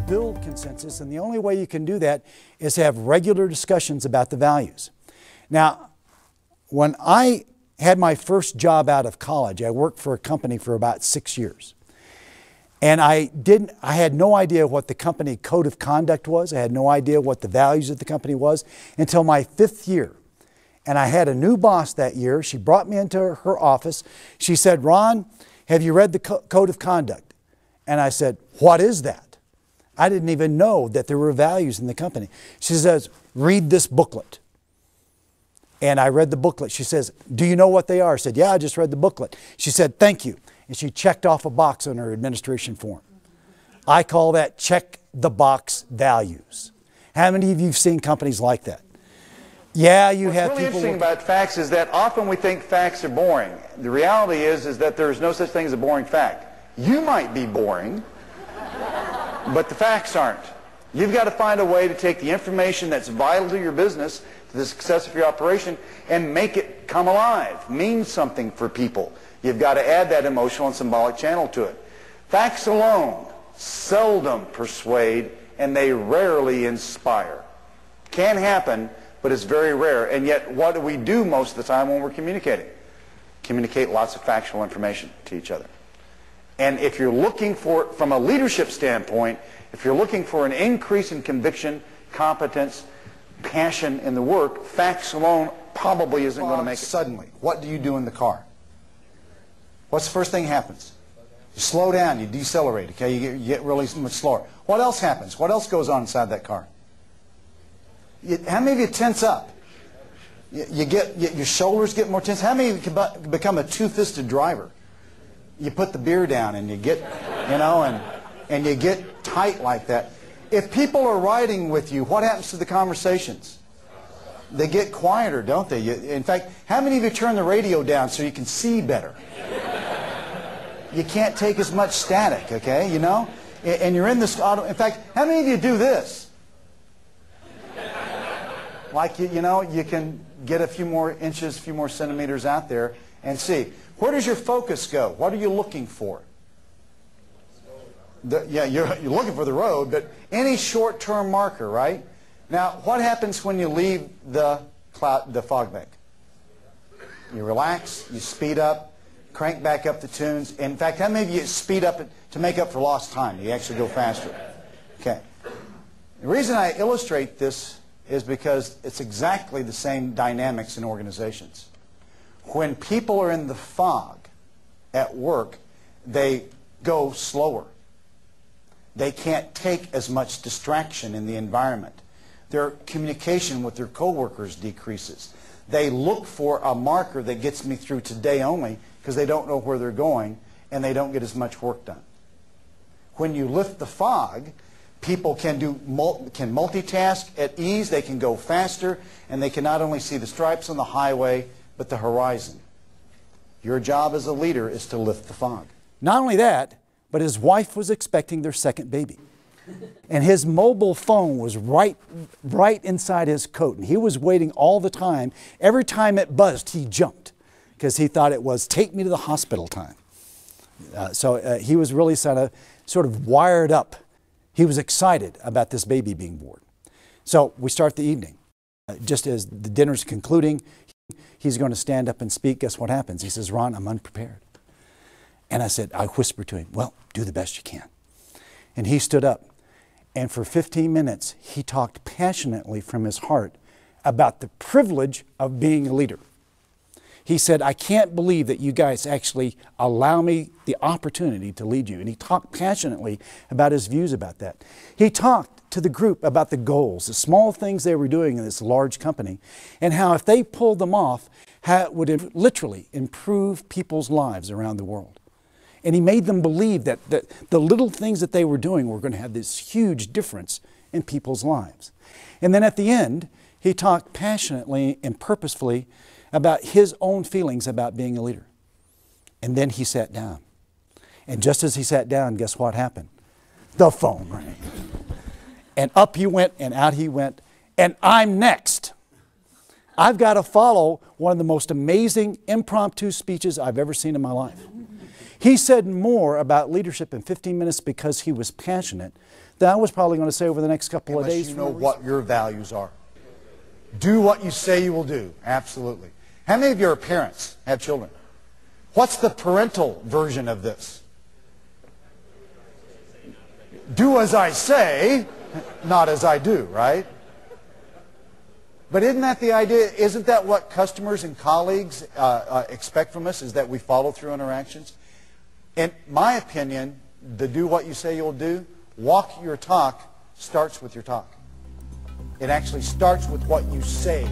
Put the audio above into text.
build consensus, and the only way you can do that is to have regular discussions about the values. Now, when I had my first job out of college, I worked for a company for about 6 years. And I had no idea what the company code of conduct was. I had no idea what the values of the company was until my 5th year. And I had a new boss that year. She brought me into her office. She said, "Ron, have you read the code of conduct?" And I said, "What is that?" I didn't even know that there were values in the company. She says, "Read this booklet." And I read the booklet. She says, "Do you know what they are?" I said, "Yeah, I just read the booklet." She said, "Thank you." And she checked off a box on her administration form. I call that check the box values. How many of you have seen companies like that? Yeah, you have people. What's really interesting about facts is that often we think facts are boring. The reality is that there's no such thing as a boring fact. You might be boring, but the facts aren't. You've got to find a way to take the information that's vital to your business, to the success of your operation, and make it come alive, mean something for people. You've got to add that emotional and symbolic channel to it. Facts alone seldom persuade, and they rarely inspire. Can happen, but it's very rare. And yet, what do we do most of the time when we're communicating? Communicate lots of factual information to each other. And if you're looking for, from a leadership standpoint, if you're looking for an increase in conviction, competence, passion in the work, facts alone probably isn't going to make it. Suddenly, what do you do in the car? What's the first thing happens? You slow down, you decelerate, okay? You get really much slower. What else happens? What else goes on inside that car? How many of you tense up? Your shoulders get more tense. How many of you can become a two-fisted driver? You put the beer down and you get, you know, and you get tight like that. If people are riding with you, what happens to the conversations? They get quieter, don't they? In fact, how many of you turn the radio down so you can see better? You can't take as much static, okay, you know? And you're in this auto. In fact, how many of you do this? Like, you know, you can get a few more inches, a few more centimeters out there and see. Where does your focus go? What are you looking for? Yeah, you're looking for the road, but any short-term marker, right? Now, what happens when you leave the fog bank? You relax, you speed up, crank back up the tunes. In fact, how many of you speed up to make up for lost time? You actually go faster. Okay. The reason I illustrate this is because it's exactly the same dynamics in organizations. When people are in the fog at work, they go slower. They can't take as much distraction in the environment. Their communication with their coworkers decreases. They look for a marker that gets me through today only because they don't know where they're going and they don't get as much work done. When you lift the fog, people can multitask at ease, they can go faster, and they can not only see the stripes on the highway, but the horizon. Your job as a leader is to lift the fog. Not only that, but his wife was expecting their second baby. And his mobile phone was right inside his coat. And he was waiting all the time. Every time it buzzed, he jumped because he thought it was take me to the hospital time. So he was really sort of wired up. He was excited about this baby being born. So we start the evening. Just as the dinner's concluding, he's going to stand up and speak. Guess what happens? He says, "Ron, I'm unprepared." And I whispered to him, "Well, do the best you can." And he stood up. And for 15 minutes, he talked passionately from his heart about the privilege of being a leader. He said, "I can't believe that you guys actually allow me the opportunity to lead you." And he talked passionately about his views about that. He talked to the group about the goals, the small things they were doing in this large company, and how if they pulled them off, how it would literally improve people's lives around the world. And he made them believe that the little things that they were doing were going to have this huge difference in people's lives. And then at the end, he talked passionately and purposefully about his own feelings about being a leader. And then he sat down. And just as he sat down, guess what happened? The phone rang. And up he went and out he went. And I'm next. I've got to follow one of the most amazing impromptu speeches I've ever seen in my life. He said more about leadership in 15 minutes because he was passionate that I was probably going to say over the next couple of Unless days. you know what your values are. Do what you say you will do. Absolutely. How many of your parents have children? What's the parental version of this? Do as I say, not as I do, right? But isn't that the idea? Isn't that what customers and colleagues expect from us, is that we follow through on our actions? In my opinion, the do what you say you'll do, walk your talk starts with your talk. It actually starts with what you say